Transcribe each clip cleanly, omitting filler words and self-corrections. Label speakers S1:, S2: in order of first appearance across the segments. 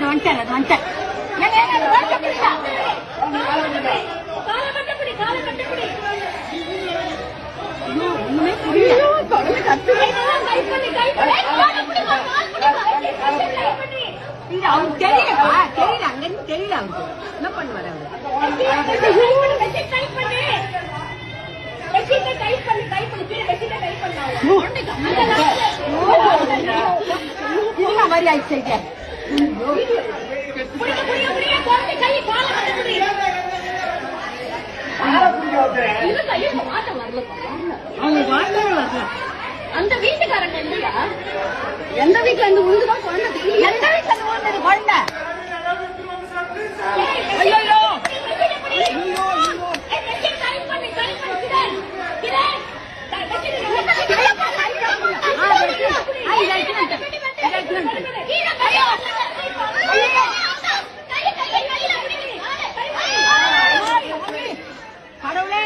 S1: வந்துட்டேன் ஒண்ணுமே புரியல. அவருக்கு தெரியலப்பா, தெரியல, அங்கிருந்து தெரியல. அவருக்கு என்ன பண்ணுவாரு அவரு? மாதிரி ஆயிடுச்சு. அந்த வீட்டுக்காரங்க இல்லையா? எந்த வீட்டுல இருந்து உழுதுதான் குழந்தை தெரியும். எந்த வீட்டுல இருந்து உழுந்தது குழந்தை? ஐயோ கடவுளே,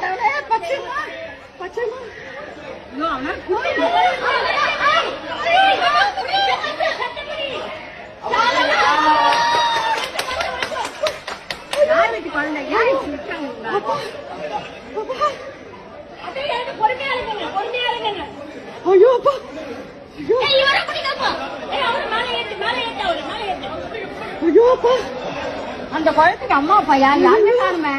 S1: கடவுளே, பச்சைமா பச்சைமா. யார் வீட்டு குழந்தை? அந்த குழந்தைக்கு அம்மா அப்பா யாருமே காணுமே.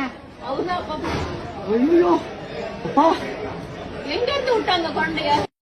S1: எங்க இருந்து விட்டாங்க குழந்தைய?